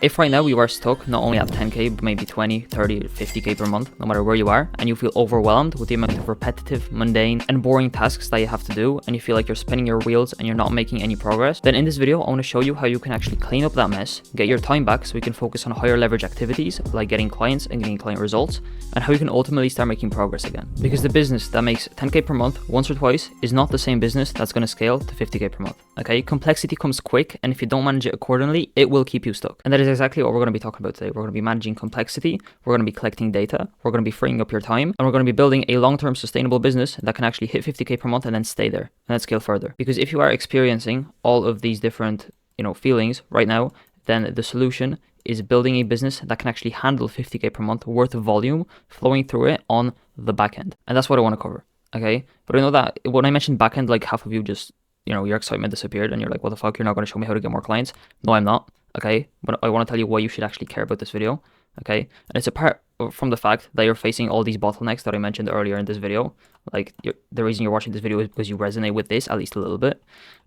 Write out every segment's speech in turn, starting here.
If right now you are stuck not only at 10k but maybe 20, 30, 50k per month, no matter where you are, and you feel overwhelmed with the amount of repetitive, mundane, and boring tasks that you have to do, and you feel like you're spinning your wheels and you're not making any progress, then in this video I want to show you how you can actually clean up that mess, get your time back so you can focus on higher leverage activities like getting clients and getting client results, and how you can ultimately start making progress again. Because the business that makes 10k per month once or twice is not the same business that's going to scale to 50k per month. Okay, complexity comes quick, and if you don't manage it accordingly, it will keep you stuck. And that is exactly what we're going to be talking about today. We're going to be managing complexity, we're going to be collecting data, we're going to be freeing up your time, and we're going to be building a long-term sustainable business that can actually hit 50k per month and then stay there and then scale further. Because if you are experiencing all of these different, feelings right now, then the solution is building a business that can actually handle 50k per month worth of volume flowing through it on the back end. And that's what I want to cover. Okay. But I know that when I mentioned back end, like half of you just, your excitement disappeared and you're like, what the fuck? You're not going to show me how to get more clients. No, I'm not. Okay. But I want to tell you why you should actually care about this video. Okay. And it's apart from the fact that you're facing all these bottlenecks that I mentioned earlier in this video. Like the reason you're watching this video is because you resonate with this at least a little bit.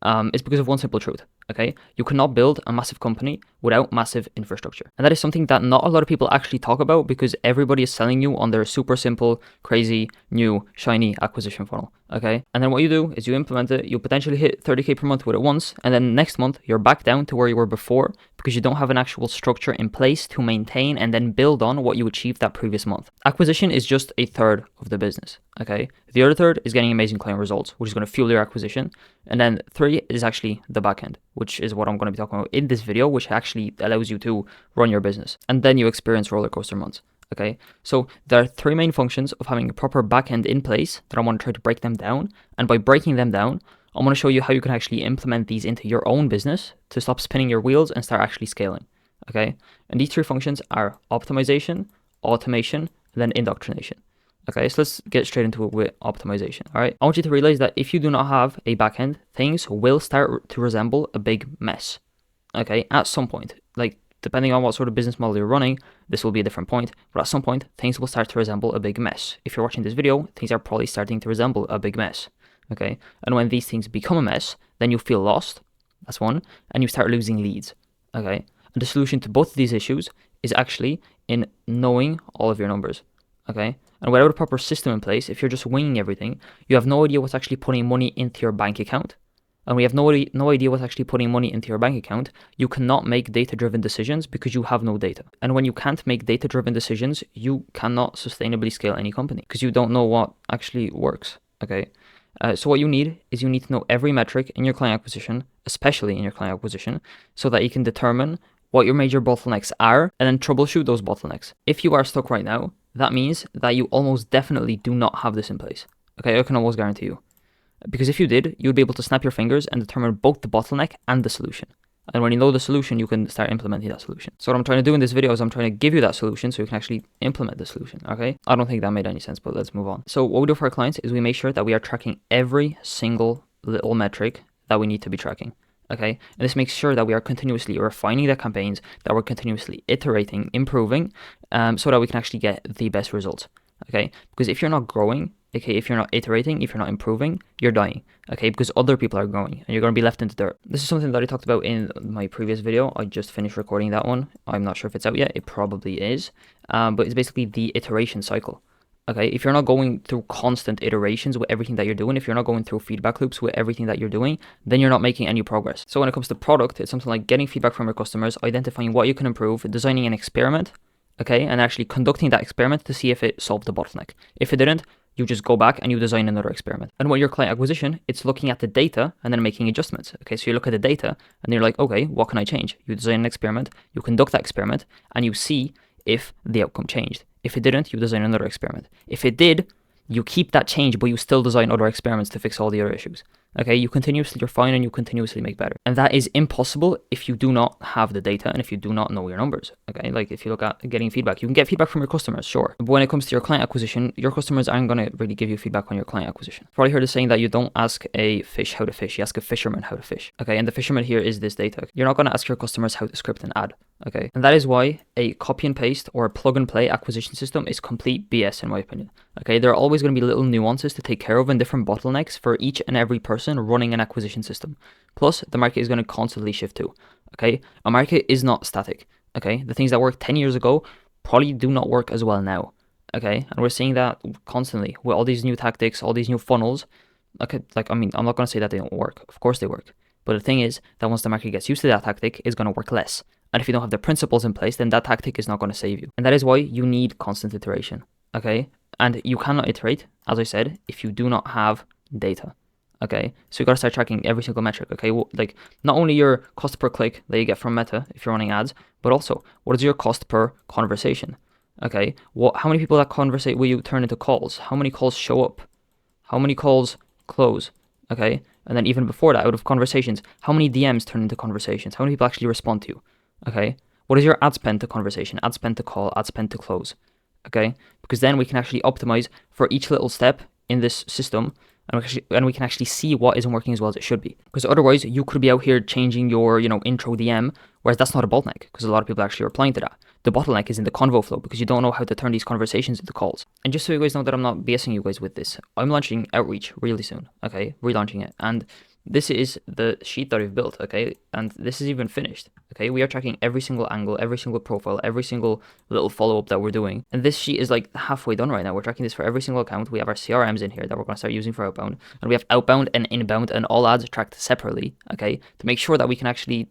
It's because of one simple truth. Okay, you cannot build a massive company without massive infrastructure. And that is something that not a lot of people actually talk about because everybody is selling you on their super simple, crazy, new, shiny acquisition funnel. Okay, and then what you do is you implement it, you potentially hit 30k per month with it once, and then next month you're back down to where you were before because you don't have an actual structure in place to maintain and then build on what you achieved that previous month. Acquisition is just a third of the business. Okay, the other third is getting amazing client results, which is going to fuel your acquisition. And then 3 is actually the back end, which is what I'm going to be talking about in this video, which actually allows you to run your business. And then you experience roller coaster months. Okay, so there are 3 main functions of having a proper back end in place that I want to try to break them down. And by breaking them down, I want to show you how you can actually implement these into your own business to stop spinning your wheels and start actually scaling. Okay, and these 3 functions are optimization, automation, and then indoctrination. Okay, so let's get straight into it with optimization. All right, I want you to realize that if you do not have a backend, things will start to resemble a big mess. Okay, at some point, like depending on what sort of business model you're running, this will be a different point, but at some point, things will start to resemble a big mess. If you're watching this video, things are probably starting to resemble a big mess. Okay, and when these things become a mess, then you feel lost. That's one, and you start losing leads. Okay, and the solution to both of these issues is actually in knowing all of your numbers. Okay, and without a proper system in place, if you're just winging everything, you have no idea what's actually putting money into your bank account. And we have no idea what's actually putting money into your bank account. You cannot make data-driven decisions because you have no data. And when you can't make data-driven decisions, you cannot sustainably scale any company because you don't know what actually works. Okay, so what you need to know every metric in your client acquisition, especially in your client acquisition, so that you can determine what your major bottlenecks are and then troubleshoot those bottlenecks. If you are stuck right now, that means that you almost definitely do not have this in place. Okay, I can almost guarantee you. Because if you did, you'd be able to snap your fingers and determine both the bottleneck and the solution. And when you know the solution, you can start implementing that solution. So what I'm trying to do in this video is I'm trying to give you that solution so you can actually implement the solution, okay? I don't think that made any sense, but let's move on. So what we do for our clients is we make sure that we are tracking every single little metric that we need to be tracking. Okay, and this makes sure that we are continuously refining the campaigns, that we're continuously iterating, improving, so that we can actually get the best results. Okay, because if you're not growing, okay, if you're not iterating, if you're not improving, you're dying. Okay, because other people are growing and you're going to be left in the dirt. This is something that I talked about in my previous video. I just finished recording that one. I'm not sure if it's out yet. It probably is, but it's basically the iteration cycle. Okay, if you're not going through constant iterations with everything that you're doing, if you're not going through feedback loops with everything that you're doing, then you're not making any progress. So when it comes to product, it's something like getting feedback from your customers, identifying what you can improve, designing an experiment, okay, and actually conducting that experiment to see if it solved the bottleneck. If it didn't, you just go back and you design another experiment. And when your client acquisition, it's looking at the data and then making adjustments. Okay, so you look at the data and you're like, okay, what can I change? You design an experiment, you conduct that experiment, and you see if the outcome changed. If it didn't, you design another experiment. If it did, you keep that change, but you still design other experiments to fix all the other issues. Okay, you continuously refine and you continuously make better. And that is impossible if you do not have the data and if you do not know your numbers. Okay, like if you look at getting feedback, you can get feedback from your customers, sure. But when it comes to your client acquisition, your customers aren't going to really give you feedback on your client acquisition. Probably heard the saying that you don't ask a fish how to fish, you ask a fisherman how to fish. Okay, and the fisherman here is this data. You're not going to ask your customers how to script an ad. Okay, and that is why a copy and paste or a plug and play acquisition system is complete BS in my opinion. Okay, there are always going to be little nuances to take care of and different bottlenecks for each and every person running an acquisition system. Plus, the market is going to constantly shift too. Okay, a market is not static. Okay, the things that worked 10 years ago probably do not work as well now. Okay, and we're seeing that constantly with all these new tactics, all these new funnels. Okay, like, I mean, I'm not going to say that they don't work. Of course they work. But the thing is that once the market gets used to that tactic, it's going to work less. And if you don't have the principles in place, then that tactic is not going to save you. And that is why you need constant iteration. Okay, and you cannot iterate, as I said, if you do not have data. Okay, so you got to start tracking every single metric. Okay, well, like, not only your cost per click that you get from Meta if you're running ads, but also what is your cost per conversation. Okay, how many people that conversate will you turn into calls? How many calls show up? How many calls close? Okay, and then even before that, out of conversations, how many DMs turn into conversations? How many people actually respond to you? Okay, what is your ad spend to conversation, ad spend to call, ad spend to close? Okay, because then we can actually optimize for each little step in this system, and we can actually see what isn't working as well as it should be. Because otherwise, you could be out here changing your, intro DM, whereas that's not a bottleneck, because a lot of people are actually replying to that. The bottleneck is in the convo flow, because you don't know how to turn these conversations into calls. And just so you guys know that I'm not BSing you guys with this, I'm launching Outreach really soon, okay? Relaunching it. And this is the sheet that I've built, okay? And this is even finished, okay? We are tracking every single angle, every single profile, every single little follow-up that we're doing. And this sheet is like halfway done right now. We're tracking this for every single account. We have our CRMs in here that we're going to start using for outbound. And we have outbound and inbound and all ads tracked separately, okay? To make sure that we can actually,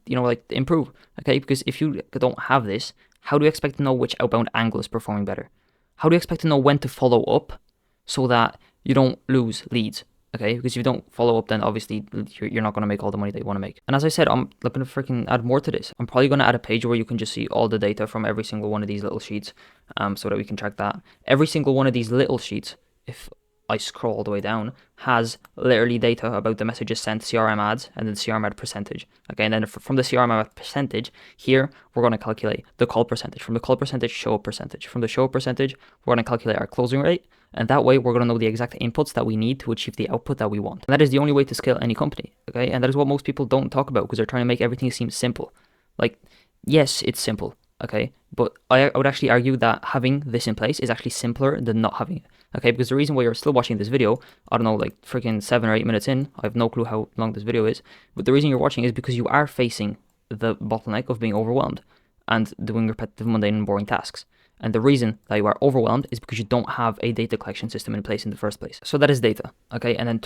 improve, okay? Because if you don't have this, how do you expect to know which outbound angle is performing better? How do you expect to know when to follow up so that you don't lose leads? Okay, because if you don't follow up, then obviously you're not going to make all the money that you want to make. And as I said, I'm looking to freaking add more to this. I'm probably going to add a page where you can just see all the data from every single one of these little sheets, so that we can track that. Every single one of these little sheets, if I scroll all the way down, has literally data about the messages sent, CRM ads, and then CRM ad percentage. Okay, and then from the CRM ad percentage, here we're going to calculate the call percentage. From the call percentage, show up percentage. From the show up percentage, we're going to calculate our closing rate. And that way, we're going to know the exact inputs that we need to achieve the output that we want. And that is the only way to scale any company, okay? And that is what most people don't talk about, because they're trying to make everything seem simple. Like, yes, it's simple, okay? But I would actually argue that having this in place is actually simpler than not having it, okay? Because the reason why you're still watching this video, I don't know, like freaking 7 or 8 minutes in, I have no clue how long this video is, but the reason you're watching is because you are facing the bottleneck of being overwhelmed and doing repetitive, mundane, and boring tasks. And the reason that you are overwhelmed is because you don't have a data collection system in place in the first place. So that is data, okay? And then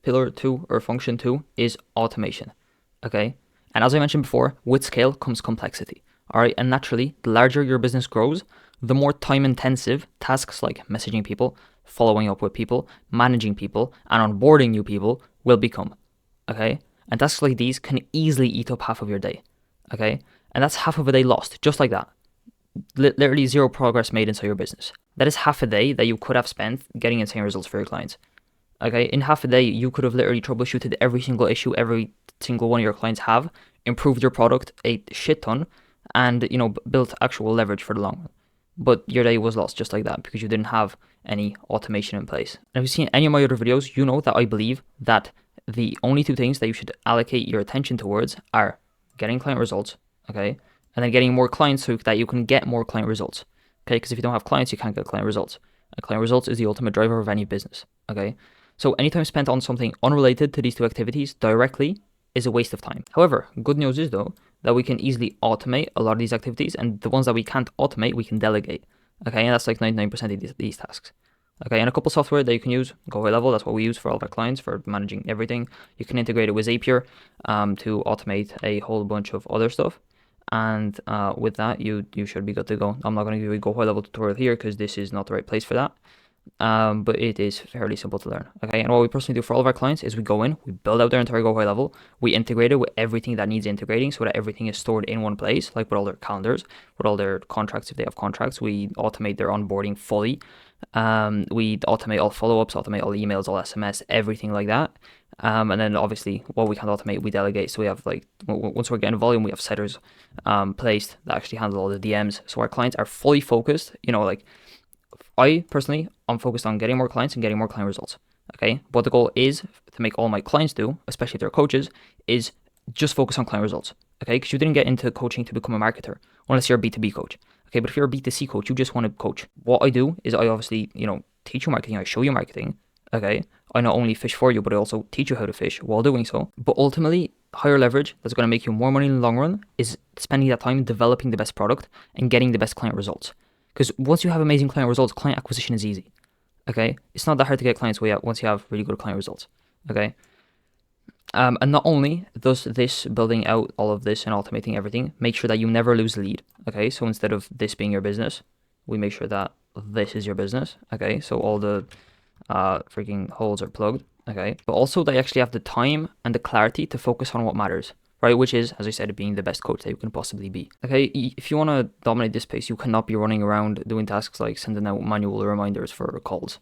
pillar two or function two is automation, okay? And as I mentioned before, with scale comes complexity, all right? And naturally, the larger your business grows, the more time-intensive tasks like messaging people, following up with people, managing people, and onboarding new people will become, okay? And tasks like these can easily eat up half of your day, okay? And that's half of a day lost, just like that. Literally zero progress made inside your business. That is half a day that you could have spent getting insane results for your clients. Okay, in half a day, you could have literally troubleshooted every single issue every single one of your clients have, improved your product a shit ton, and built actual leverage for the long run. But your day was lost just like that because you didn't have any automation in place. And if you've seen any of my other videos, you know that I believe that the only two things that you should allocate your attention towards are getting client results, okay, and then getting more clients so that you can get more client results, okay? Because if you don't have clients, you can't get client results. And client results is the ultimate driver of any business, okay? So any time spent on something unrelated to these two activities directly is a waste of time. However, good news is though, that we can easily automate a lot of these activities, and the ones that we can't automate, we can delegate, okay? And that's like 99% of these tasks. Okay, and a couple software that you can use, Go High Level, that's what we use for all of our clients for managing everything. You can integrate it with Zapier to automate a whole bunch of other stuff. And with that, you should be good to go. I'm not going to give you a Go High Level tutorial here because this is not the right place for that. But it is fairly simple to learn. Okay, and what we personally do for all of our clients is we go in, we build out their entire Go High Level, we integrate it with everything that needs integrating so that everything is stored in one place, like with all their calendars, with all their contracts if they have contracts. We automate their onboarding fully. We automate all follow-ups, automate all emails, all SMS, everything like that. And then obviously what we can't automate, we delegate. So we have like, once we're getting volume, we have setters placed that actually handle all the DMs. So our clients are fully focused. Like I personally, I'm focused on getting more clients and getting more client results. Okay. But the goal is to make all my clients do, especially if they're coaches, is just focus on client results. Okay. Because you didn't get into coaching to become a marketer unless you're a B2B coach. Okay. But if you're a B2C coach, you just want to coach. What I do is I obviously, teach you marketing. I show you marketing. Okay. I not only fish for you, but I also teach you how to fish while doing so. But ultimately, higher leverage that's going to make you more money in the long run is spending that time developing the best product and getting the best client results. Because once you have amazing client results, client acquisition is easy. Okay, it's not that hard to get clients once you have really good client results. Okay, and not only does this building out all of this and automating everything, make sure that you never lose lead. Okay, so instead of this being your business, we make sure that this is your business. Okay, so all the freaking holes are plugged. Okay, but also they actually have the time and the clarity to focus on what matters, right? Which is, as I said, being the best coach that you can possibly be. Okay, if you want to dominate this space, you cannot be running around doing tasks like sending out manual reminders for calls.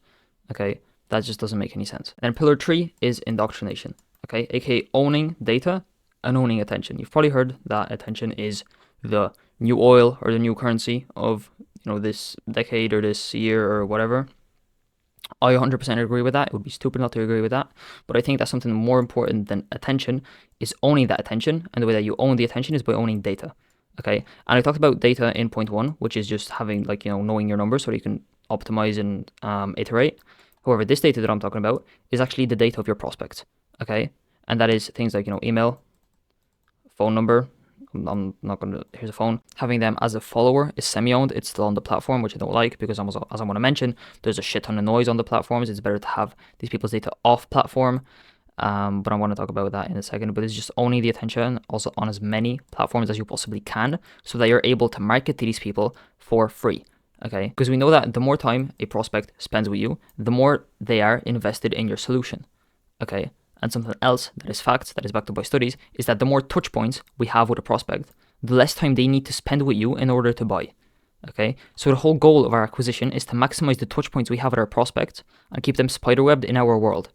Okay, that just doesn't make any sense. And pillar 3 is indoctrination. Okay, aka owning data and owning attention. You've probably heard that attention is the new oil or the new currency of this decade or this year or whatever. I 100% agree with that. It would be stupid not to agree with that. But I think that's something more important than attention is owning that attention. And the way that you own the attention is by owning data. Okay. And I talked about data in point 1, which is just having knowing your numbers so that you can optimize and iterate. However, this data that I'm talking about is actually the data of your prospects. Okay. And that is things like, email, phone number. I'm not going to, here's a phone. Having them as a follower is semi-owned. It's still on the platform, which I don't like because as I want to mention, there's a shit ton of noise on the platforms. It's better to have these people's data off platform. But I want to talk about that in a second. But it's just owning the attention also on as many platforms as you possibly can so that you're able to market to these people for free. Okay, because we know that the more time a prospect spends with you, the more they are invested in your solution. Okay. And something else that is facts, that is backed up by studies, is that the more touch points we have with a prospect, the less time they need to spend with you in order to buy. Okay, so the whole goal of our acquisition is to maximize the touch points we have with our prospects and keep them spiderwebbed in our world.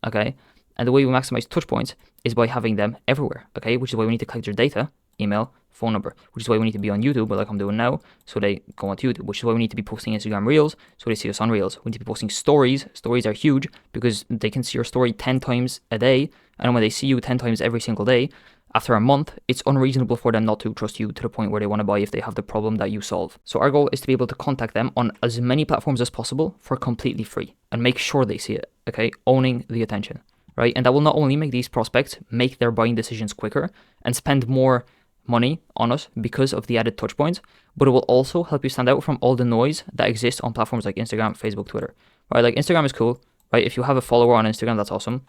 Okay, and the way we maximize touch points is by having them everywhere. Okay, which is why we need to collect your data, email, phone number, which is why we need to be on YouTube, like I'm doing now, so they go onto YouTube, which is why we need to be posting Instagram Reels, so they see us on Reels. We need to be posting stories. Stories are huge because they can see your story 10 times a day, and when they see you 10 times every single day, after a month, it's unreasonable for them not to trust you to the point where they want to buy if they have the problem that you solve. So our goal is to be able to contact them on as many platforms as possible for completely free, and make sure they see it, okay? Owning the attention, right? And that will not only make these prospects make their buying decisions quicker and spend more money on us because of the added touch points, but it will also help you stand out from all the noise that exists on platforms like Instagram, Facebook, Twitter, right? Like Instagram is cool, right? If you have a follower on Instagram, that's awesome.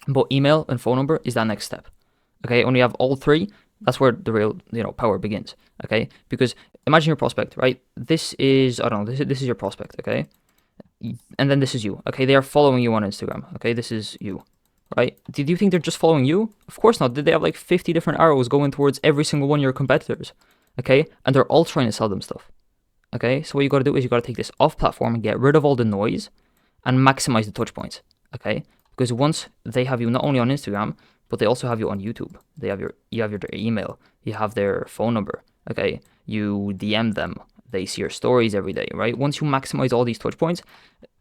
But email and phone number is that next step. Okay, when you have all three, that's where the real power begins. Okay, because imagine your prospect, right? This is this is your prospect. Okay, and then this is you. Okay, they are following you on Instagram. Okay, this is you. Right? Did you think they're just following you? Of course not. Did they have like 50 different arrows going towards every single one of your competitors? Okay? And they're all trying to sell them stuff. Okay? So what you got to do is you got to take this off platform and get rid of all the noise and maximize the touch points. Okay? Because once they have you not only on Instagram, but they also have you on YouTube. You have their email. You have their phone number. Okay? You DM them. They see your stories every day, right? Once you maximize all these touch points,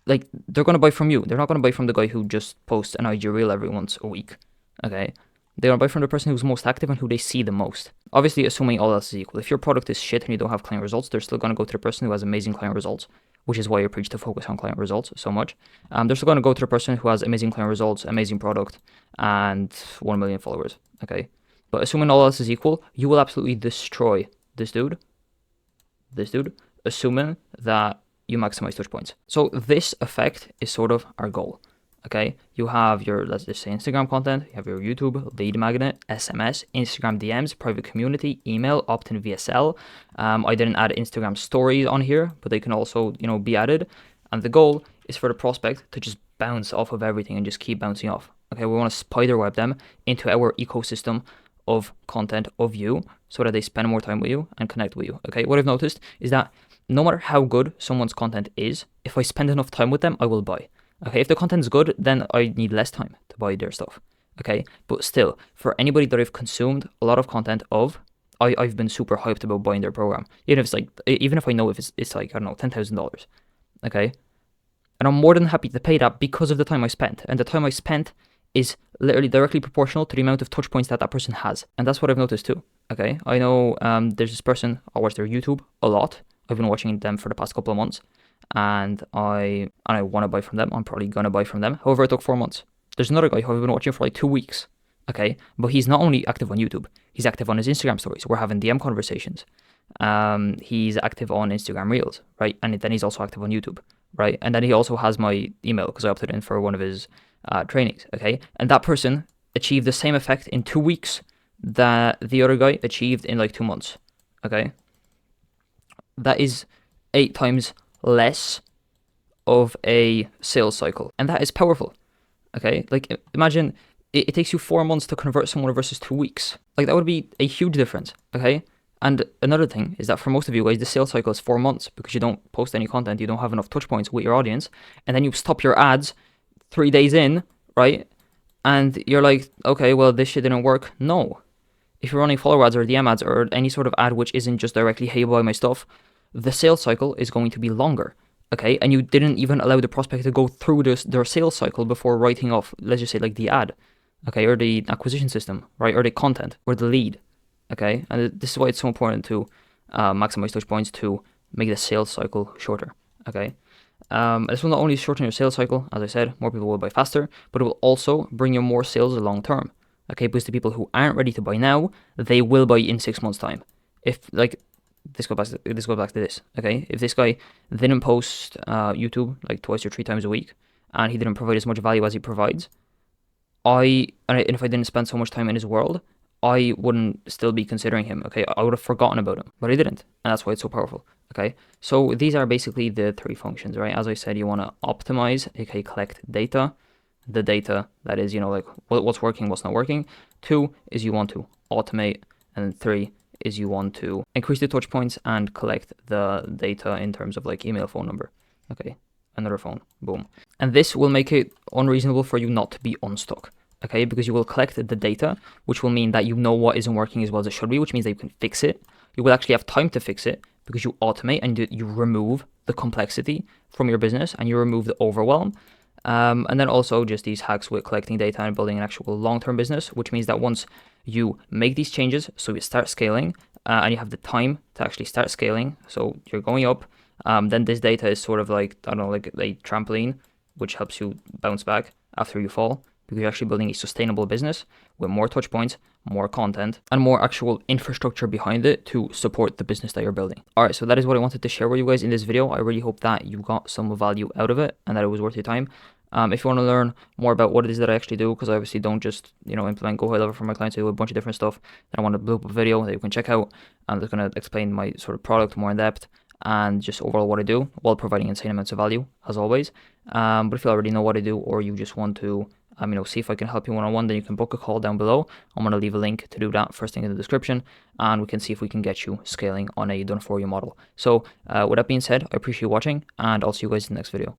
like, they're going to buy from you. They're not going to buy from the guy who just posts an IG reel every once a week, okay? They're going to buy from the person who's most active and who they see the most. Obviously, assuming all else is equal. If your product is shit and you don't have client results, they're still going to go to the person who has amazing client results, which is why I preach to focus on client results so much. They're still going to go to the person who has amazing client results, amazing product, and 1 million followers, okay? But assuming all else is equal, you will absolutely destroy this dude, assuming that you maximize touch points. So this effect is sort of our goal. Okay, you have your, let's just say, Instagram content, you have your YouTube, lead magnet, SMS, Instagram DMs, private community, email, opt-in VSL. I didn't add Instagram stories on here, but they can also, be added. And the goal is for the prospect to just bounce off of everything and just keep bouncing off. Okay, we want to spiderweb them into our ecosystem of content of you so that they spend more time with you and connect with you. Okay, what I've noticed is that no matter how good someone's content is, if I spend enough time with them, I will buy. Okay, if the content's good, then I need less time to buy their stuff. Okay, but still, for anybody that I've consumed a lot of content of, I've been super hyped about buying their program. Even if I know if it's like, I don't know, $10,000. Okay, and I'm more than happy to pay that because of the time I spent, and the time I spent is literally directly proportional to the amount of touch points that person has, and that's what I've noticed too. Okay, I know there's this person, I watch their YouTube a lot. I've been watching them for the past couple of months, and I want to buy from them. I'm probably going to buy from them. However, it took 4 months. There's another guy who I've been watching for like 2 weeks. Okay, but he's not only active on YouTube, he's active on his Instagram stories. We're having DM conversations. He's active on Instagram Reels, right? And then he's also active on YouTube, right? And then he also has my email because I opted in for one of his trainings, okay? And that person achieved the same effect in 2 weeks that the other guy achieved in like 2 months, okay? That is 8 times less of a sales cycle, and that is powerful, okay? Like, imagine it takes you 4 months to convert someone versus 2 weeks. Like, that would be a huge difference, okay? And another thing is that for most of you guys, the sales cycle is 4 months because you don't post any content, you don't have enough touch points with your audience, and then you stop your ads 3 days in, right? And you're like, okay, well, this shit didn't work. No. If you're running follower ads or DM ads or any sort of ad which isn't just directly, hey, buy my stuff, the sales cycle is going to be longer, okay? And you didn't even allow the prospect to go through their sales cycle before writing off, let's just say, like the ad, okay, or the acquisition system, right, or the content, or the lead, okay? And this is why it's so important to maximize touch points to make the sales cycle shorter, okay? This will not only shorten your sales cycle, as I said, more people will buy faster, but it will also bring you more sales long term, okay? Because the people who aren't ready to buy now, they will buy in 6 months' time. If, like, this goes back to this, okay? If this guy didn't post YouTube like 2 or 3 times a week, and he didn't provide as much value as he provides, and if I didn't spend so much time in his world, I wouldn't still be considering him, okay? I would have forgotten about him, but I didn't, and that's why it's so powerful, okay? So these are basically the 3 functions, right? As I said, you want to optimize, aka collect data, the data that is, like what's working, what's not working. 2 is you want to automate, and 3 is you want to increase the touch points and collect the data in terms of like email, phone number, okay? Another phone, boom. And this will make it unreasonable for you not to be unstuck, okay? Because you will collect the data, which will mean that you know what isn't working as well as it should be, which means that you can fix it. You will actually have time to fix it because you automate and you remove the complexity from your business and you remove the overwhelm. And then also just these hacks with collecting data and building an actual long-term business, which means that once you make these changes, so you start scaling and you have the time to actually start scaling, so you're going up, then this data is sort of like, I don't know, like a trampoline, which helps you bounce back after you fall, because you're actually building a sustainable business with more touch points, more content, and more actual infrastructure behind it to support the business that you're building. All right, so that is what I wanted to share with you guys in this video. I really hope that you got some value out of it and that it was worth your time. If you want to learn more about what it is that I actually do, because I obviously don't just, implement Go High Level for my clients, I do a bunch of different stuff, then I want to blow up a video that you can check out. I'm just going to explain my sort of product more in depth and just overall what I do while providing insane amounts of value, as always. But if you already know what I do, or you just want to see if I can help you one-on-one, then you can book a call down below. I'm going to leave a link to do that first thing in the description, and we can see if we can get you scaling on a done-for-you model. So with that being said, I appreciate you watching, and I'll see you guys in the next video.